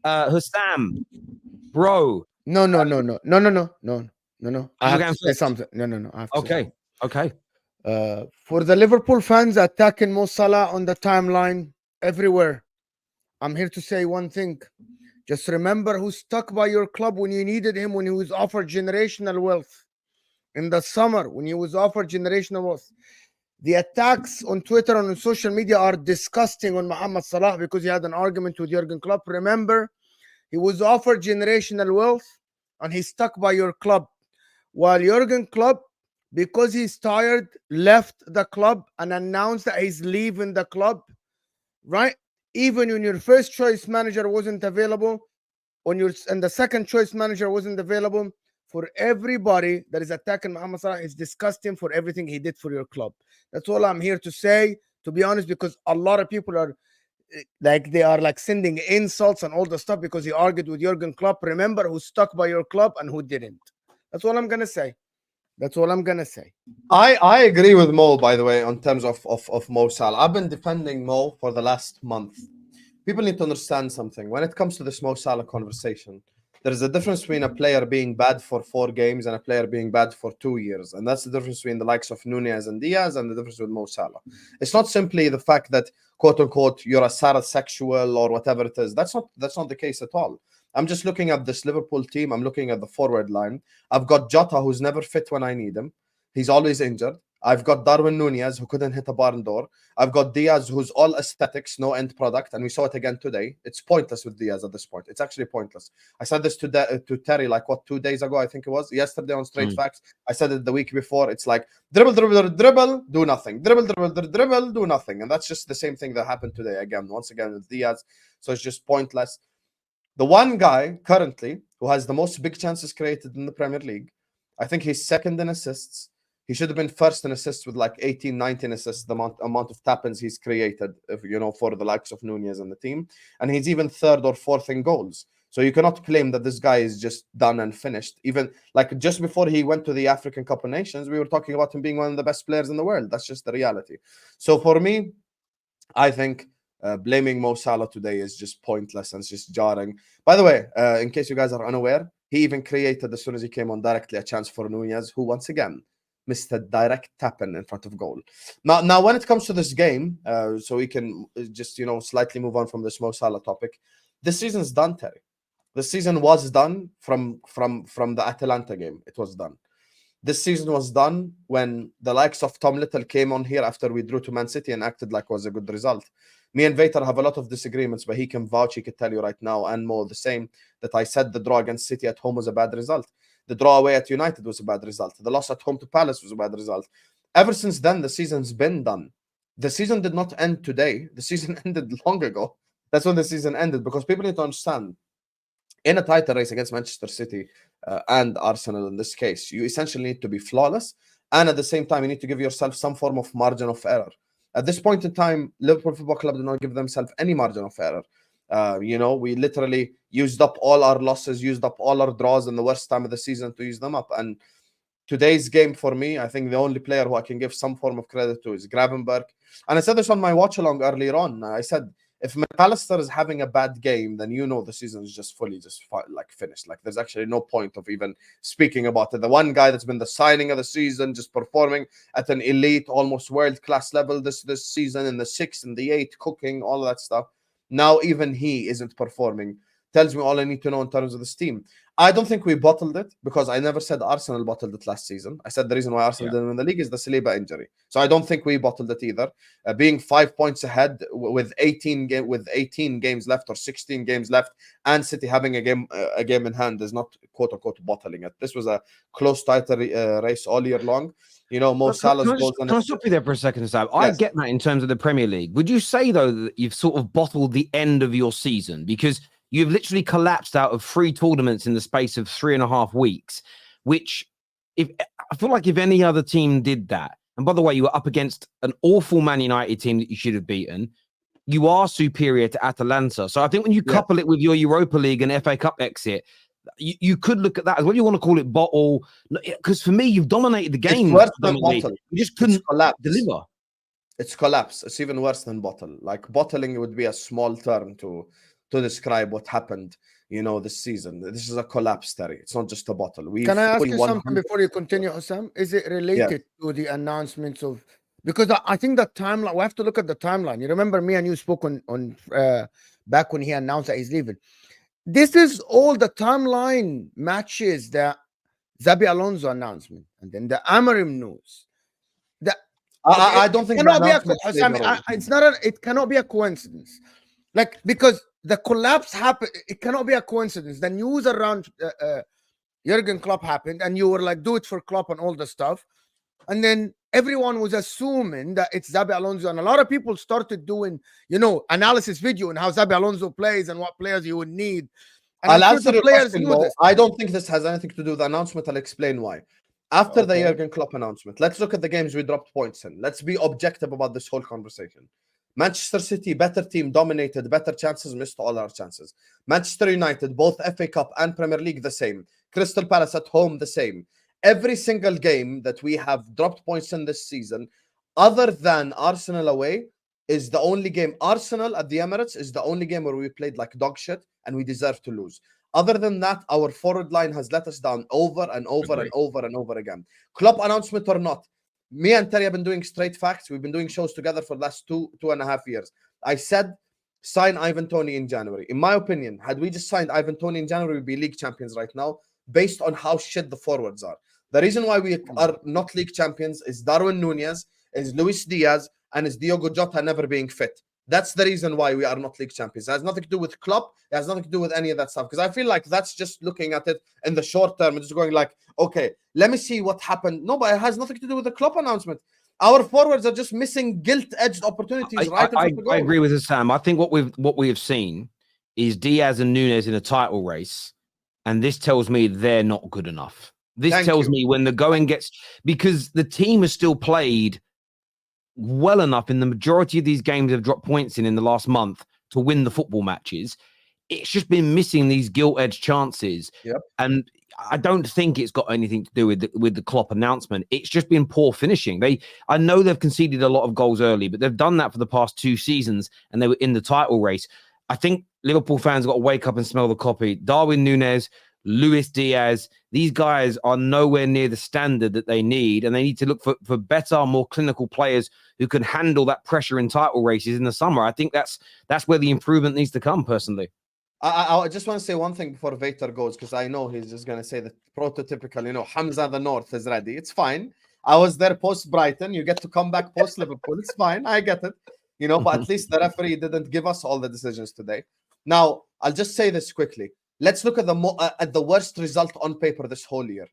Hussam, bro. No. I have to say something. No. I have to say something. Okay. For the Liverpool fans attacking Mo Salah on the timeline everywhere, I'm here to say one thing. Just remember who stuck by your club when you needed him, when he was offered generational wealth. In the summer, when he was offered generational wealth. The attacks on Twitter and on social media are disgusting on Mohamed Salah because he had an argument with Jurgen Klopp. Remember, he was offered generational wealth and he stuck by your club. While Jurgen Klopp, because he's tired, left the club and announced that he's leaving the club, right? Even when your first choice manager wasn't available, and the second choice manager wasn't available, for everybody that is attacking Mohamed Salah is disgusting for everything he did for your club. That's all I'm here to say, to be honest, because a lot of people are they are like sending insults and all the stuff because he argued with Jurgen Klopp. Remember who stuck by your club and who didn't. That's all I'm gonna say. I agree with Mo, by the way, on terms of Mo Salah. I've been defending Mo for the last month. People need to understand something. When it comes to this Mo Salah conversation, there is a difference between a player being bad for 4 games and a player being bad for 2 years. And that's the difference between the likes of Nunez and Diaz and the difference with Mo Salah. It's not simply the fact that, quote unquote, you're a Sarah-sexual or whatever it is. That's not the case at all. I'm just looking at this Liverpool team. I'm looking at the forward line. I've got Jota, who's never fit when I need him. He's always injured. I've got Darwin Nunez, who couldn't hit a barn door. I've got Diaz, who's all aesthetics, no end product. And we saw it again today. It's pointless with Diaz at this point. It's actually pointless. I said this to Terry, 2 days ago, I think it was. Yesterday on Straight Facts. I said it the week before. It's like, dribble, do nothing. Dribble, do nothing. And that's just the same thing that happened today again. Once again with Diaz. So it's just pointless. The one guy currently who has the most big chances created in the Premier League, I think he's second in assists. He should have been first in assists with 18, 19 assists, the amount of tap-ins he's created, for the likes of Nunez and the team. And he's even third or fourth in goals. So you cannot claim that this guy is just done and finished. Even just before he went to the African Cup of Nations, we were talking about him being one of the best players in the world. That's just the reality. So for me, I think blaming Mo Salah today is just pointless and it's just jarring. By the way, in case you guys are unaware, he even created, as soon as he came on directly, a chance for Nunez, who once again missed a direct tap-in front of goal. Now, when it comes to this game, so we can just slightly move on from this Mo Salah topic. This season's done, Terry. The season was done from the Atalanta game. It was done. This season was done when the likes of Tom Little came on here after we drew to Man City and acted like it was a good result. Me and Vater have a lot of disagreements, but he can vouch, he could tell you right now, and Mo the same, that I said the draw against City at home was a bad result. The draw away at United was a bad result. The loss at home to Palace was a bad result. Ever since then, the season's been done. The season did not end today. The season ended long ago. That's when the season ended, because people need to understand, in a title race against Manchester City and Arsenal in this case, you essentially need to be flawless, and at the same time, you need to give yourself some form of margin of error. At this point in time, Liverpool Football Club did not give themselves any margin of error. We literally used up all our losses, used up all our draws in the worst time of the season to use them up. And today's game, for me, I think the only player who I can give some form of credit to is Gravenberch. And I said this on my watch along earlier on. I said, if McAllister is having a bad game, then the season is just fully finished. There's actually no point of even speaking about it. The one guy that's been the signing of the season, just performing at an elite, almost world-class level this season, in the 6 and the 8, cooking, all of that stuff. Now even he isn't performing. Tells me all I need to know in terms of this team. I don't think we bottled it, because I never said Arsenal bottled it last season. I said the reason why Arsenal didn't win the league is the Saliba injury. So I don't think we bottled it either. Being 5 points ahead with 18 games left or 16 games left, and City having a game in hand is not quote unquote bottling it. This was a close title race all year long. Mo Salah's goals. Can I stop you there for a second, Sam? Yes. I get that in terms of the Premier League. Would you say, though, that you've sort of bottled the end of your season? Because you've literally collapsed out of 3 tournaments in the space of 3.5 weeks, which I feel like if any other team did that, and by the way, you were up against an awful Man United team that you should have beaten, you are superior to Atalanta. So I think when you couple it with your Europa League and FA Cup exit, you could look at that as well. You want to call it bottle, because for me, you've dominated the game. It's worse than bottle. You just couldn't deliver. It's collapse. It's even worse than bottle. Bottling would be a small term to to describe what happened, this season. This is a collapse, Terry. It's not just a bottle. Can I ask you something 100 before you continue, Hussam? Is it Yeah. related to the announcements of? Because I think the timeline. We have to look at the timeline. You remember me and you spoke on back when he announced that he's leaving. This is all the timeline matches that Zabi Alonso announcement, and then the Amarim news. I don't think the cannot be announcement played a role. it's not. It cannot be a coincidence. Like, because the collapse happened, it cannot be a coincidence. The news around Jurgen Klopp happened, and you were like, do it for Klopp and all the stuff, and then everyone was assuming that it's Zabi Alonso, and a lot of people started doing, analysis video on how Zabi Alonso plays and what players you would need. And I'll I'm answer the your players question, knew Mo. this. I don't think this has anything to do with the announcement. I'll explain why. After the Okay. Jurgen Klopp announcement, let's look at the games we dropped points in. Let's be objective about this whole conversation. Manchester City, better team, dominated, better chances, missed all our chances. Manchester United, both FA Cup and Premier League, the same. Crystal Palace at home, the same. Every single game that we have dropped points in this season, other than Arsenal away, is the only game. Arsenal at the Emirates is the only game where we played like dog shit and we deserve to lose. Other than that, our forward line has let us down over and over and over and over again. Klopp announcement or not, me and Terry have been doing straight facts. We've been doing shows together for the last 2.5 years. I said, sign Ivan Toney in January. In my opinion, had we just signed Ivan Toney in January, we'd be league champions right now, based on how shit the forwards are. The reason why we are not league champions is Darwin Núñez, is Luis Diaz, and is Diogo Jota never being fit. That's the reason why we are not league champions. It has nothing to do with Klopp. It has nothing to do with any of that stuff. Because I feel like that's just looking at it in the short term and just going like, okay, let me see what happened. No, but it has nothing to do with the Klopp announcement. Our forwards are just missing gilt-edged opportunities right in front of the goal. I agree with Sam. I think what we have seen is Diaz and Núñez in a title race, and this tells me they're not good enough. This tells me when the going gets, because the team has still played well enough in the majority of these games have dropped points in the last month to win the football matches. It's just been missing these gilt-edged chances. Yep. And I don't think it's got anything to do with the Klopp announcement. It's just been poor finishing. I know they've conceded a lot of goals early, but they've done that for the past 2 seasons and they were in the title race. I think Liverpool fans have got to wake up and smell the coffee. Darwin Núñez, Luis Diaz, these guys are nowhere near the standard that they need, and they need to look for better, more clinical players who can handle that pressure in title races in the summer. I think that's where the improvement needs to come, personally. I just want to say one thing before Vater goes, because I know he's just going to say the prototypical, Hamza the North is ready. It's fine. I was there post Brighton. You get to come back post Liverpool. It's fine. I get it. But at least the referee didn't give us all the decisions today. Now, I'll just say this quickly. Let's look at the worst result on paper this whole year.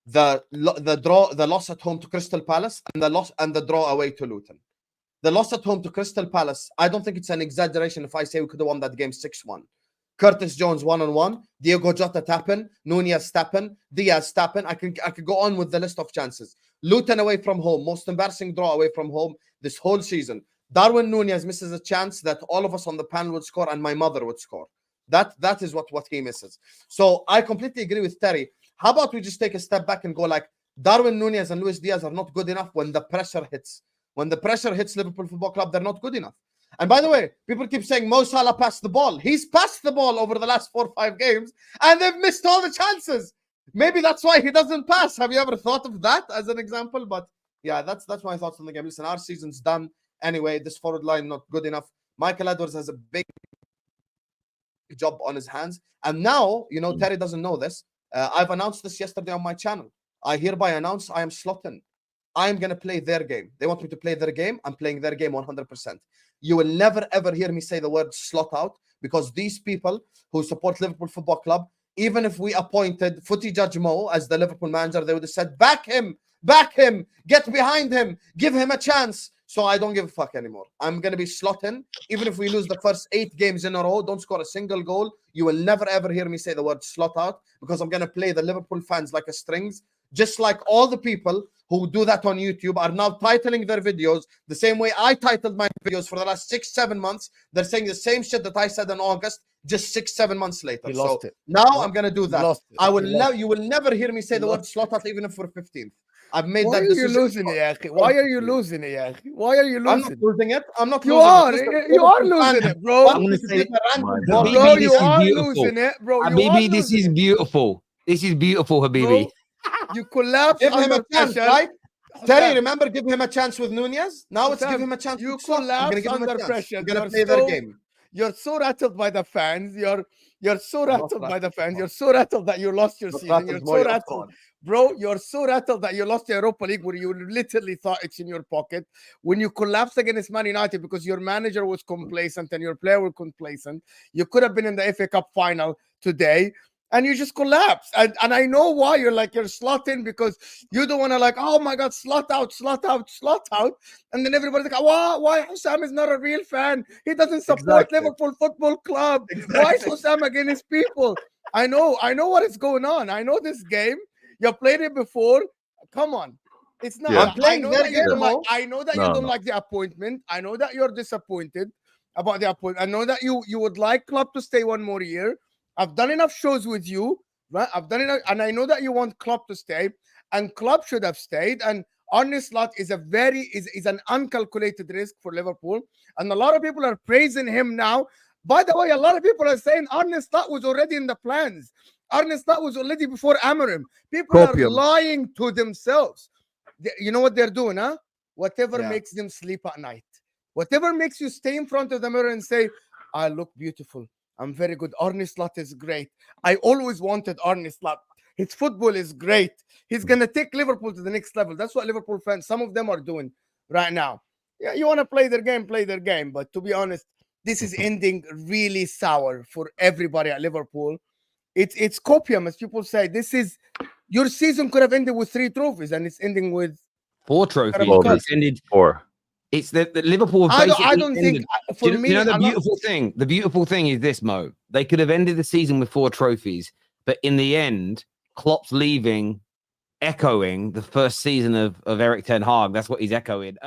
The loss at home to Crystal Palace and the draw away to Luton. The loss at home to Crystal Palace, I don't think it's an exaggeration if I say we could have won that game 6-1. Curtis Jones 1-on-1, Diogo Jota tapping, Núñez tapping, Diaz tapping. I could go on with the list of chances. Luton away from home, most embarrassing draw away from home this whole season. Darwin Núñez misses a chance that all of us on the panel would score and my mother would score. That is what he misses. So I completely agree with Terry. How about we just take a step back and go like, Darwin Núñez and Luis Diaz are not good enough when the pressure hits. When the pressure hits Liverpool Football Club, they're not good enough. And by the way, people keep saying Mo Salah passed the ball. He's passed the ball over the last 4 or 5 games, and they've missed all the chances. Maybe that's why he doesn't pass. Have you ever thought of that as an example? But yeah, that's my thoughts on the game. Listen, our season's done anyway. This forward line not good enough. Michael Edwards has a big job on his hands. And now, Terry doesn't know this. I've announced this yesterday on my channel. I hereby announce I am slotting. I'm going to play their game. They want me to play their game. I'm playing their game 100%. You will never, ever hear me say the word slot out, because these people who support Liverpool Football Club, even if we appointed Footy Judge Mo as the Liverpool manager, they would have said, back him, get behind him, give him a chance. So I don't give a fuck anymore. I'm going to be slotting. Even if we lose the first 8 games in a row, don't score a single goal, you will never, ever hear me say the word slot out, because I'm going to play the Liverpool fans like a strings, just like all the people who do that on YouTube are now titling their videos the same way I titled my videos for the last 6-7 months. They're saying the same shit that I said in August, just 6-7 months later. So now I'm going to do that. You will never hear me say the word slot out, even if we're 15th. I've made Why that are you decision. losing it, Yaki? Why are you losing it, Yaki? Why are you I'm not losing? losing it. I'm not You losing are. it. Listen, You are Liverpool losing fans it, bro. want I'm me gonna to say, take a random Habibi, ball. Bro, this you is are beautiful. losing it, bro. You are Habibi, this losing is it, beautiful. This is beautiful, Habibi. bro. You collapse Give him under a chance, pressure. right? Terry, Hussam, remember, give him a chance with Nunez. Now it's give Hussam, him a chance you with Slot. I'm gonna collapse give him a under chance. pressure. We're gonna play their game. You're so rattled by the fans. You're so I'm not rattled by the rattled, fans. come You're on. so rattled that you lost your Not season. You're rattled, so Moyo, come rattled, on. bro. You're so rattled that you lost the Europa League where you literally thought it's in your pocket. When you collapsed against Man United because your manager was complacent and your player were complacent, you could have been in the FA Cup final today. And you just collapse. And I know why you're slotting because you don't want to oh my God, slot out, slot out, slot out. And then everybody's like, why Hussam is not a real fan? He doesn't support Exactly. Liverpool Football Club. Exactly. Why is Hussam against people? I know what is going on. I know this game. You played it before. Come on. It's not. Yeah. I'm playing know their that you game, don't like. Mo. I know that you No, don't no. like the appointment. I know that you're disappointed about the appointment. I know that you would like Klopp to stay one more year. I've done enough shows with you, right? I've done enough, and I know that you want Klopp to stay, and Klopp should have stayed. And Arne Slot is is an uncalculated risk for Liverpool, and a lot of people are praising him now. By the way, a lot of people are saying Arne Slot was already in the plans. Arne Slot was already before Amorim. People are Copium. lying to themselves. You know what they're doing, huh? Whatever Yeah. makes them sleep at night. Whatever makes you stay in front of the mirror and say, I look beautiful. I'm very good. Arne Slot is great. I always wanted Arne Slot. His football is great. He's going to take Liverpool to the next level. That's what Liverpool fans, some of them are doing right now. Yeah, you want to play their game. But to be honest, this is ending really sour for everybody at Liverpool. It's copium, as people say. This is your season could have ended with 3 trophies, and it's ending with 4 trophies. Well, But it's ended. 4. It's the Liverpool. Have I basically don't ended, think for me. you know the beautiful thing. The beautiful thing is this, Mo. They could have ended the season with 4 trophies, but in the end, Klopp's leaving, echoing the first season of Eric Ten Hag. That's what he's echoing.